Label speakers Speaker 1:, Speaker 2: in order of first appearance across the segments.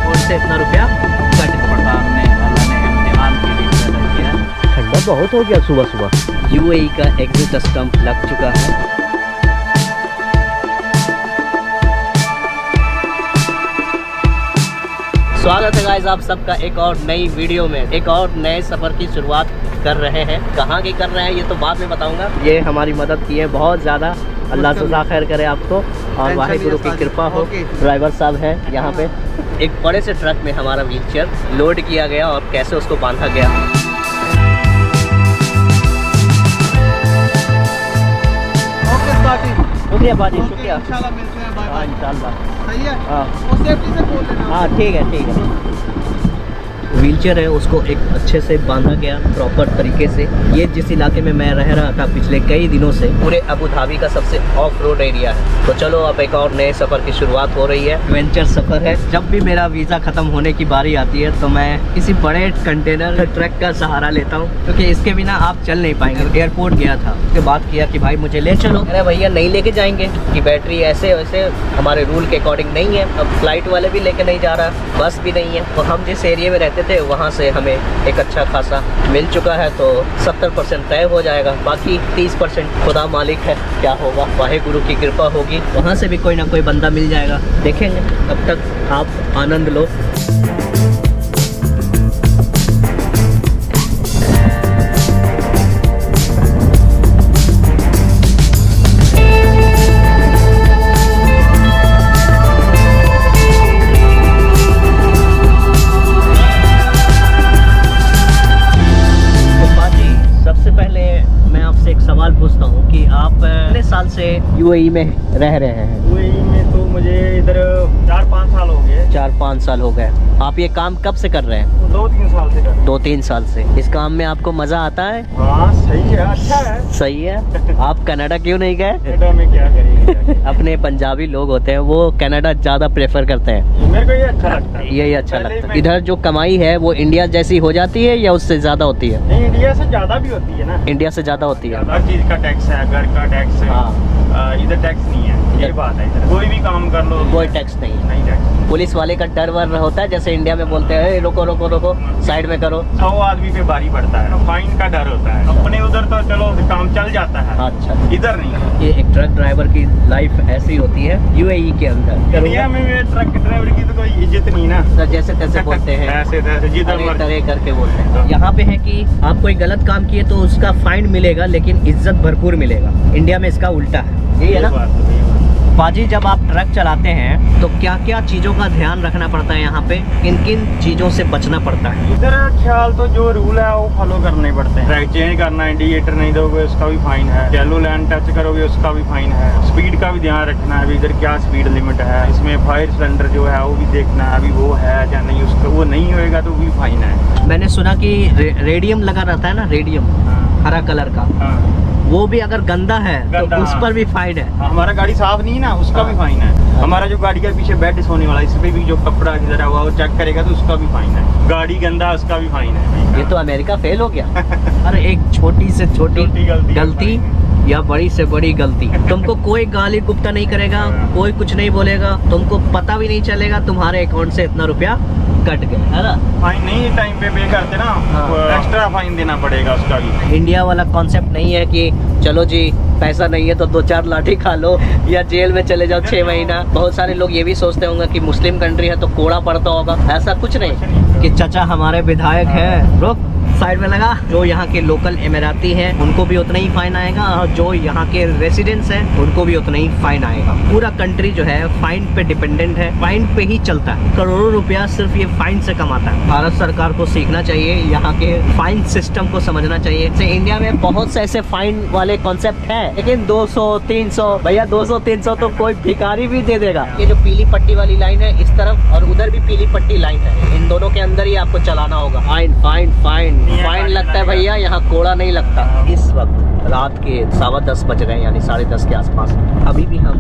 Speaker 1: Account से इतना रुपया कट पड़ता। हमने अल्लाह ने इम्तिहान के लिए पैदा किया। ठंडा बहुत हो गया सुबह सुबह। यूएई का एग्जिट स्टंप लग चुका है। स्वागत है गाइस आप सबका एक और नई वीडियो में। एक और नए सफ़र की शुरुआत कर रहे हैं। कहाँ की कर रहे हैं ये तो बाद में बताऊंगा। ये हमारी मदद की है बहुत ज़्यादा। अल्लाह जज़ा खैर करे आपको और वाहिगुरु की कृपा हो। ड्राइवर साहब हैं यहाँ पे। एक बड़े से ट्रक में हमारा व्हीलचेयर लोड किया गया और कैसे उसको बांधा गया। शुक्रिया बाजी, शुक्रिया।
Speaker 2: इंशाल्लाह मिलते हैं।
Speaker 1: हाँ इंशाल्लाह।
Speaker 2: सही है।
Speaker 1: हाँ
Speaker 2: और सेफ्टी से बोल लेना।
Speaker 1: हाँ ठीक है ठीक है। व्हीलचेयर है उसको एक अच्छे से बांधा गया प्रॉपर तरीके से। ये जिस इलाके में मैं रह रहा था पिछले कई दिनों से, पूरे अबू धाबी का सबसे ऑफ रोड एरिया है। तो चलो अब एक और नए सफ़र की शुरुआत हो रही है। एडवेंचर सफ़र है। जब भी मेरा वीज़ा ख़त्म होने की बारी आती है तो मैं किसी बड़े कंटेनर ट्रक का सहारा लेता हूँ, क्योंकि इसके बिना आप चल नहीं पाएंगे। एयरपोर्ट गया था, उसके बाद किया कि भाई मुझे ले चलो। अरे भैया नहीं लेके जाएंगे कि बैटरी ऐसे वैसे हमारे रूल के अकॉर्डिंग नहीं है। अब फ्लाइट वाले भी लेके नहीं जा रहा, बस भी नहीं है। तो हम जिस एरिया में रहते थे वहाँ से हमें एक अच्छा खासा मिल चुका है, तो 70% तय हो जाएगा। बाकी 30% खुदा मालिक है, क्या होगा वाहिगुरु की कृपा होगी। वहाँ से भी कोई ना कोई बंदा मिल जाएगा, देखेंगे। तब तक आप आनंद लो। सवाल पूछता हूँ कि आप कितने साल से यूएई में रह रहे हैं?
Speaker 2: यूएई में तो मुझे इधर 4-5 साल हो गए।
Speaker 1: 4-5 साल हो गए। आप ये काम कब से कर रहे हैं?
Speaker 2: 2-3 साल से कर रहे हैं।
Speaker 1: 2-3 साल से। इस काम में आपको मजा आता है?
Speaker 2: हाँ सही है, अच्छा है।
Speaker 1: सही है। आप कनाडा क्यों नहीं गए?
Speaker 2: कनाडा में क्या करेंगे?
Speaker 1: अपने पंजाबी लोग होते हैं वो कनाडा ज्यादा प्रेफर करते हैं।
Speaker 2: मेरे को ये अच्छा लगता है।
Speaker 1: यही अच्छा लगता है। इधर जो कमाई है वो इंडिया जैसी हो जाती है या उससे ज्यादा होती है?
Speaker 2: नहीं, इंडिया से ज्यादा भी होती है ना।
Speaker 1: इंडिया से ज्यादा होती है।
Speaker 2: हर चीज का टैक्स है, घर का टैक्स है। इधर टैक्स नहीं है, ये बात है। इधर कोई भी काम कर लो
Speaker 1: कोई टैक्स नहीं है।
Speaker 2: नहीं टैक्स।
Speaker 1: पुलिस वाले का डर वर होता है, जैसे इंडिया में बोलते हैं रोको रोको रोको साइड में करो।
Speaker 2: 100 आदमी पे बारी पड़ता है, फाइन का डर होता है। अपने उधर तो चलो काम चल जाता है।
Speaker 1: अच्छा,
Speaker 2: इधर नहीं।
Speaker 1: ये एक ट्रक ड्राइवर की लाइफ ऐसी होती है यूएई के अंदर।
Speaker 2: इंडिया में ट्रक ड्राइवर की तो कोई इज्जत नहीं ना।
Speaker 1: तो जैसे तैसे बोलते हैं,
Speaker 2: ऐसे तैसे जिधर मर्जी
Speaker 1: तरह करके बोलते हैं। यहाँ पे है कि आप कोई गलत काम किए तो उसका फाइन मिलेगा, लेकिन इज्जत भरपूर मिलेगा। इंडिया में इसका उल्टा है। यही है ना बाजी? जब आप ट्रक चलाते हैं तो क्या क्या चीज़ों का ध्यान रखना पड़ता है यहाँ पे? किन किन चीज़ों से बचना पड़ता है?
Speaker 2: इधर ख्याल तो जो रूल है वो फॉलो करने पड़ते हैं। ट्रैक चेंज करना, इंडिकेटर नहीं दोगे उसका भी फाइन है। येलो लाइन टच करोगे उसका भी फाइन है। स्पीड का भी ध्यान रखना है, अभी इधर क्या स्पीड लिमिट है। इसमें फायर सिलेंडर जो है वो भी देखना है, अभी वो है या नहीं। उसका वो नहीं होएगा तो भी फाइन है।
Speaker 1: मैंने सुना कि रेडियम लगा रहता है ना, रेडियम हरा कलर का, वो भी अगर गंदा है तो उस पर भी फाइन है।
Speaker 2: हमारा गाड़ी साफ नहीं है ना, उसका भी फाइन है। हमारा जो गाड़ी के पीछे बेड सोने वाला, इस पे भी जो कपड़ा गिरा हुआ वो चेक करेगा तो उसका भी फाइन है। गाड़ी गंदा, उसका भी फाइन है।
Speaker 1: ये तो अमेरिका फेल हो गया। अरे एक छोटी से छोटी गलती या बड़ी से बड़ी गलती, तुमको कोई गाली गुप्ता नहीं करेगा, कोई कुछ नहीं बोलेगा, तुमको पता भी नहीं चलेगा तुम्हारे अकाउंट से इतना रुपया कट गया है ना।
Speaker 2: फाइन नहीं टाइम पे करते ना, एक्स्ट्रा फाइन देना पड़ेगा उसका भी।
Speaker 1: इंडिया वाला कॉन्सेप्ट नहीं है कि चलो जी पैसा नहीं है तो 2-4 लाठी खा लो या जेल में चले जाओ 6 महीना। बहुत सारे लोग ये भी सोचते होंगे कि मुस्लिम कंट्री है तो कोड़ा पड़ता होगा। ऐसा कुछ नहीं कि चाचा हमारे विधायक है, रुक साइड में लगा। जो यहाँ के लोकल इमराती हैं उनको भी उतना ही फाइन आएगा, और जो यहाँ के रेसिडेंट्स हैं उनको भी उतना ही फाइन आएगा। पूरा कंट्री जो है फाइन पे डिपेंडेंट है, फाइन पे ही चलता है। करोड़ों रुपया सिर्फ ये फाइन से कमाता है। भारत सरकार को सीखना चाहिए, यहाँ के फाइन सिस्टम को समझना चाहिए। जैसे इंडिया में बहुत से ऐसे फाइन वाले कॉन्सेप्ट है, लेकिन 200-300 भैया 200-300 तो कोई भिखारी भी दे देगा। ये जो पीली पट्टी वाली लाइन है इस तरफ और उधर भी पीली पट्टी लाइन है, इन दोनों के अंदर ही आपको चलाना होगा। फाइन फाइन फाइन फाइन लगता है भैया, यहाँ कोड़ा नहीं लगता। इस वक्त रात के 10:15 बज रहे हैं, यानी 10:30 के आसपास। अभी भी हम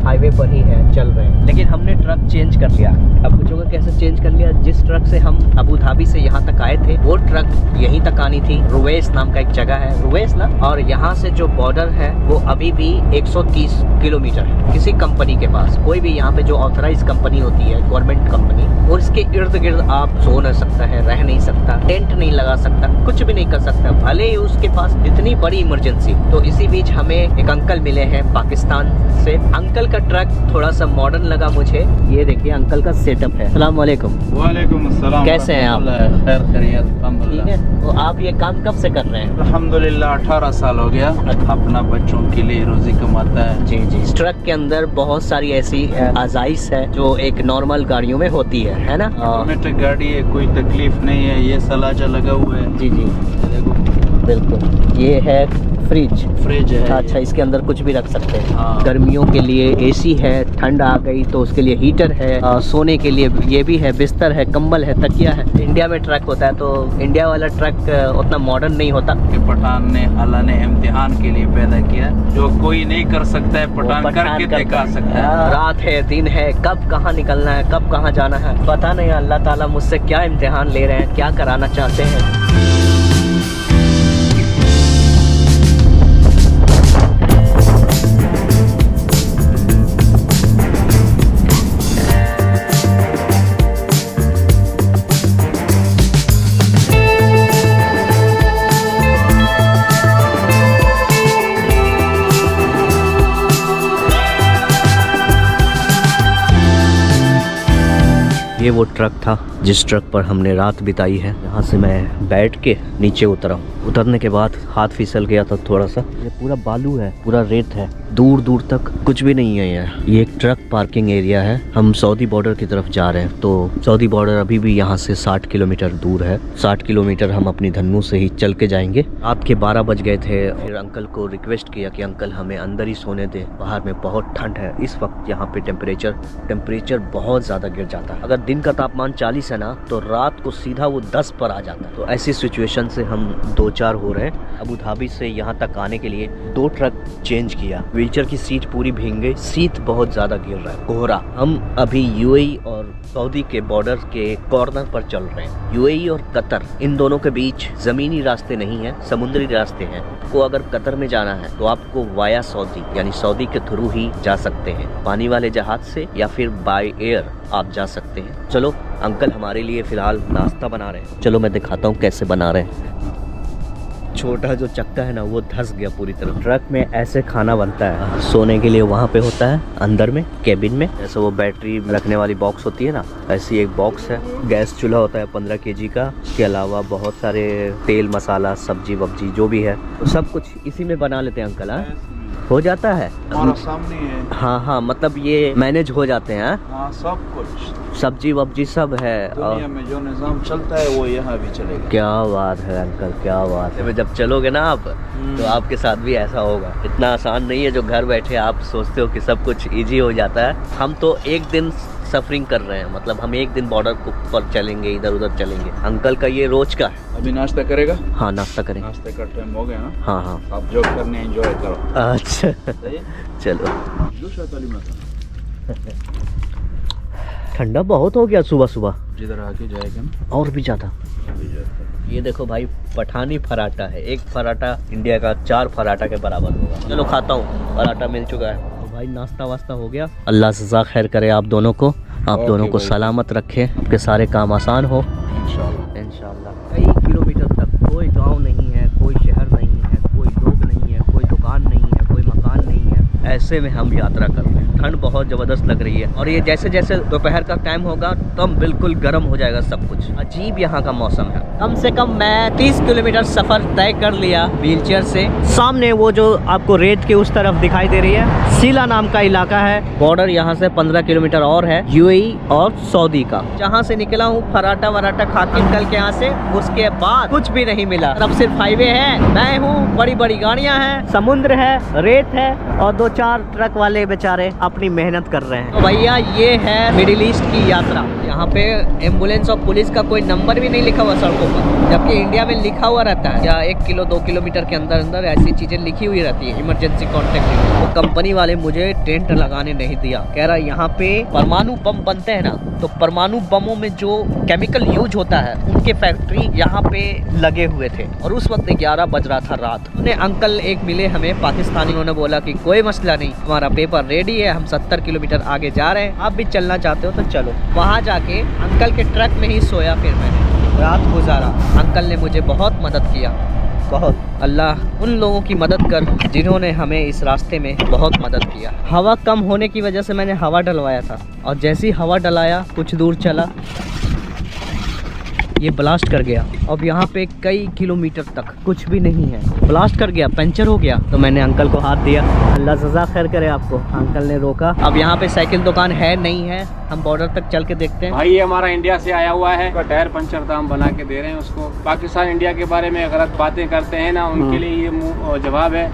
Speaker 1: हाईवे पर ही है, चल रहे हैं। लेकिन हमने ट्रक चेंज कर लिया। अब पूछोगे कैसे चेंज कर लिया? जिस ट्रक से हम अबू धाबी से यहाँ तक आए थे वो ट्रक यहीं तक आनी थी। रुवैस नाम का एक जगह है, रुवैस ना, और यहाँ से जो बॉर्डर है वो अभी भी 130 किलोमीटर है। किसी कंपनी के पास, कोई भी यहाँ पे जो ऑथराइज कंपनी होती है, गवर्नमेंट कंपनी, और इसके इर्द गिर्द आप सो नहीं सकता है, रह नहीं सकता, टेंट नहीं लगा सकता, कुछ भी नहीं कर सकता, भले ही उसके पास इतनी बड़ी इमरजेंसी। तो इसी बीच हमें एक अंकल मिले हैं पाकिस्तान से। अंकल का ट्रक थोड़ा सा मॉडर्न लगा मुझे। ये देखिए अंकल का सेटअप है। अस्सलाम वालेकुम।
Speaker 2: वालेकुम अस्सलाम।
Speaker 1: कैसे हैं आप?
Speaker 3: खैर खैरियत
Speaker 1: ठीक
Speaker 3: अल्हम्दुलिल्लाह।
Speaker 1: है। तो आप ये काम कब से कर रहे हैं?
Speaker 3: अल्हम्दुलिल्लाह 18 साल हो गया। अपना बच्चों के लिए रोजी कमाता है।
Speaker 1: जी जी। इस ट्रक के अंदर बहुत सारी ऐसी आजाइश है जो एक नॉर्मल गाड़ियों में होती है ना?
Speaker 3: ऑटोमेटिक गाड़ी है, कोई तकलीफ नहीं है। ये सलाजा लगा हुआ है।
Speaker 1: जी जी
Speaker 3: देखो
Speaker 1: बिल्कुल। ये है फ्रिज
Speaker 3: है।
Speaker 1: अच्छा, इसके अंदर कुछ भी रख सकते हैं।
Speaker 3: हाँ।
Speaker 1: गर्मियों के लिए एसी है, ठंड आ गई तो उसके लिए हीटर है, सोने के लिए ये भी है, बिस्तर है, कंबल है, तकिया है। इंडिया में ट्रक होता है तो इंडिया वाला ट्रक उतना मॉडर्न नहीं होता।
Speaker 3: कि पठान ने अल्लाह ने इम्तिहान के लिए पैदा किया, जो कोई नहीं कर सकता है पठान करके दिखा सकता है।
Speaker 1: रात है, दिन है, कब कहाँ निकलना है, कब कहाँ जाना है पता नहीं। अल्लाह ताला मुझसे क्या इम्तिहान ले रहे हैं, क्या कराना चाहते हैं। ये वो ट्रक था जिस ट्रक पर हमने रात बिताई है। यहाँ से मैं बैठ के नीचे उतरा। उतरने के बाद हाथ फिसल गया था थोड़ा सा। ये पूरा बालू है, पूरा रेत है, दूर दूर तक कुछ भी नहीं है यार। ये एक ट्रक पार्किंग एरिया है। हम सऊदी बॉर्डर की तरफ जा रहे हैं। तो सऊदी बॉर्डर अभी भी यहाँ से 60 किलोमीटर दूर है। 60 किलोमीटर हम अपनी धन्नू से ही चल के जाएंगे। रात के 12 बज गए थे। फिर अंकल को रिक्वेस्ट किया कि अंकल हमें अंदर ही सोने दें, बाहर में बहुत ठंड है। इस वक्त यहाँ पे टेम्परेचर बहुत ज़्यादा गिर जाता है। अगर दिन का तापमान 40 है ना तो रात को सीधा वो 10 पर आ जाता है। तो ऐसी सिचुएशन से हम 2-4 हो रहे हैं। अबू धाबी से यहाँ तक आने के लिए 2 ट्रक चेंज किया। व्हीलचेयर की सीट पूरी भीग गई, सीट बहुत ज़्यादा गिर रहा है, कोहरा। हम अभी यूएई और सऊदी के बॉर्डर के कॉर्नर पर चल रहे हैं। यूएई और कतर, इन दोनों के बीच ज़मीनी रास्ते नहीं हैं, समुद्री रास्ते हैं। आपको अगर कतर में जाना है तो आपको वाया सऊदी यानी सऊदी के थ्रू ही जा सकते हैं, पानी वाले जहाज से या फिर बाय एयर आप जा सकते हैं। चलो अंकल हमारे लिए फिलहाल नाश्ता बना रहे हैं। चलो मैं दिखाता हूँ कैसे बना रहे हैं। छोटा जो चक्का है ना वो धंस गया पूरी तरह। ट्रक में ऐसे खाना बनता है। सोने के लिए वहाँ पे होता है अंदर में केबिन में, जैसे वो बैटरी रखने वाली बॉक्स होती है ना, ऐसी एक बॉक्स है। गैस चूल्हा होता है 15 kg का। इसके अलावा बहुत सारे तेल मसाला सब्जी वब्जी जो भी है तो सब कुछ इसी में बना लेते हैं अंकल। हाँ हो जाता है
Speaker 3: हमारा सामने है।
Speaker 1: हाँ मतलब ये मैनेज हो जाते हैं।
Speaker 3: हाँ सब कुछ
Speaker 1: सब्जी वब्जी सब है।
Speaker 3: दुनिया में जो निज़ाम चलता है वो यहाँ भी चलेगा।
Speaker 1: क्या बात है अंकल, क्या बात है। जब चलोगे ना आप तो आपके साथ भी ऐसा होगा। इतना आसान नहीं है जो घर बैठे आप सोचते हो कि सब कुछ इजी हो जाता है। हम तो एक दिन सफरिंग कर रहे हैं, मतलब हम एक दिन बॉर्डर पर चलेंगे, इधर उधर चलेंगे। अंकल का ये रोज का है।
Speaker 3: अभी नाश्ता करेगा?
Speaker 1: हाँ नाश्ता करें।
Speaker 3: नाश्ते का टाइम हो गया ना?
Speaker 1: हाँ हाँ
Speaker 3: आप जॉब करने एंजॉय करो।
Speaker 1: अच्छा चलो। ठंडा बहुत हो गया सुबह सुबह,
Speaker 3: जिधर आके जाएगा ना
Speaker 1: और भी ज़्यादा। ये देखो भाई पठानी पराठा है। एक पराठा इंडिया का 4 पराठा के बराबर होगा। चलो खाता हूँ, पराठा मिल चुका है। तो भाई नाश्ता वास्ता हो गया। अल्लाह सज़ा खैर करे आप दोनों को, आप दोनों को सलामत रखे, आपके सारे काम आसान हो इंशाल्लाह। कई किलोमीटर तक कोई गांव नहीं है, कोई शहर नहीं है, कोई लोग नहीं है, कोई दुकान नहीं है, कोई मकान नहीं है। ऐसे में हम यात्रा कर रहे हैं। ठंड बहुत ज़बरदस्त लग रही है और ये जैसे जैसे दोपहर का टाइम होगा तब बिल्कुल गर्म हो जाएगा सब कुछ। अजीब यहाँ का मौसम है। कम से कम मैं 30 किलोमीटर सफ़र तय कर लिया व्हीलचेयर से। सामने वो जो आपको रेत के उस तरफ दिखाई दे रही है, सीला नाम का इलाका है। बॉर्डर यहाँ से 15 किलोमीटर और है, यूएई और सऊदी का। जहाँ से निकला हूँ पराठा वराठा खा के निकल के यहाँ से, उसके बाद कुछ भी नहीं मिला। अब सिर्फ हाईवे है, मैं हूँ, बड़ी बड़ी गाड़ियाँ हैं, समुद्र है, रेत है और 2-4 ट्रक वाले बेचारे अपनी मेहनत कर रहे हैं। तो भैया ये है मिडिल ईस्ट की यात्रा। यहाँ पे एम्बुलेंस और पुलिस का कोई नंबर भी नहीं लिखा हुआ सड़कों पर, जबकि इंडिया में लिखा हुआ रहता है या 1 किलो 2 किलोमीटर के अंदर अंदर ऐसी चीजें लिखी हुई रहती है, इमरजेंसी कॉन्टेक्ट। तो कंपनी वाले मुझे टेंट लगाने नहीं दिया, कह रहा यहाँ पे परमाणु बम बनते हैं ना, तो परमाणु बमों में जो केमिकल यूज होता है उनके फैक्ट्री यहाँ पे लगे हुए थे। और उस वक्त 11 बज रहा था रात। उन्हें अंकल एक मिले हमें पाकिस्तानी, उन्होंने बोला कि कोई मसला नहीं, हमारा पेपर रेडी है, हम 70 किलोमीटर आगे जा रहे हैं, आप भी चलना चाहते हो तो चलो। वहाँ जाके अंकल के ट्रक में ही सोया, फिर मैंने रात गुजारा। अंकल ने मुझे बहुत मदद किया, बहुत। अल्लाह उन लोगों की मदद कर जिन्होंने हमें इस रास्ते में बहुत मदद किया। हवा कम होने की वजह से मैंने हवा डलवाया था, और जैसी हवा डलाया कुछ दूर चला ये ब्लास्ट कर गया। अब यहाँ पे कई किलोमीटर तक कुछ भी नहीं है, ब्लास्ट कर गया, पंचर हो गया। तो मैंने अंकल को हाथ दिया, अल्लाह जज़ा खैर करे आपको। अंकल ने रोका। अब यहाँ पे साइकिल दुकान है नहीं है, हम बॉर्डर तक चल के देखते हैं।
Speaker 4: भाई ये हमारा इंडिया से आया हुआ है, टायर पंचर था, हम बना के दे रहे हैं उसको। पाकिस्तान इंडिया के बारे में गलत बातें करते हैं ना, उनके लिए ये जवाब है।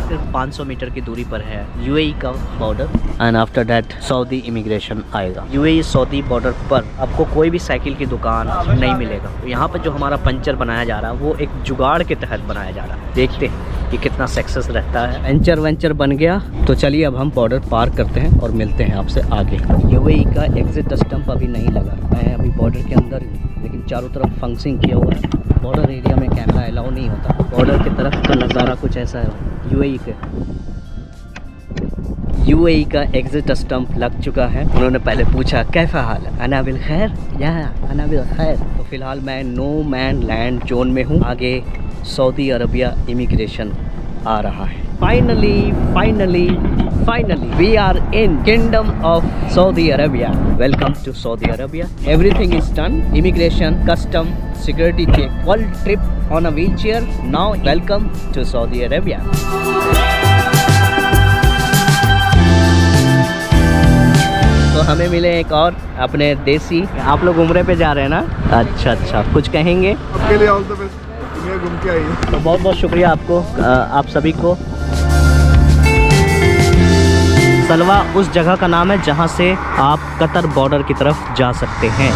Speaker 1: सिर्फ 500 मीटर की दूरी पर है यूएई का border, and after that Saudi immigration आएगा। यूएई सऊदी बॉर्डर पर आपको कोई भी साइकिल की दुकान नहीं मिलेगा। तो यहाँ पर जो हमारा पंचर बनाया जा रहा है वो एक जुगाड़ के तहत बनाया जा रहा है। देखते हैं कि कितना सक्सेस रहता है। पंचर वेंचर बन गया तो चलिए अब हम बॉर्डर पार करते हैं और मिलते हैं आपसे आगे। यूएई का एग्जिट स्टंप अभी नहीं लगा, मैं अभी बॉर्डर के अंदर ही, लेकिन चारों तरफ फंक्सिंग किया हुआ है। बॉर्डर एरिया में कैमरा अलाउ नहीं होता। बॉर्डर की तरफ का नज़ारा कुछ ऐसा है। यूएई का एग्जिट स्टंप लग चुका है। उन्होंने पहले पूछा कैसा हाल है, अना बिल खैर, या अना बिल खैर। तो फिलहाल मैं नो मैन लैंड जोन में हूँ, आगे सऊदी अरबिया इमिग्रेशन आ रहा है। Finally we are in kingdom of Saudi Arabia. Welcome to Saudi Arabia. Everything is done, immigration, custom, security check, world trip on a wheelchair. Now welcome to Saudi Arabia. तो हमें मिले एक और अपने देसी। आप लोग उम्रे पे जा रहे हैं ना? अच्छा, कुछ कहेंगे?
Speaker 5: आपके लिए ऑल द बेस्ट, दुनिया घूम के आइए।
Speaker 1: तो बहुत बहुत शुक्रिया आपको, आप सभी को। सलवा उस जगह का नाम है जहां से आप कतर बॉर्डर की तरफ जा सकते हैं।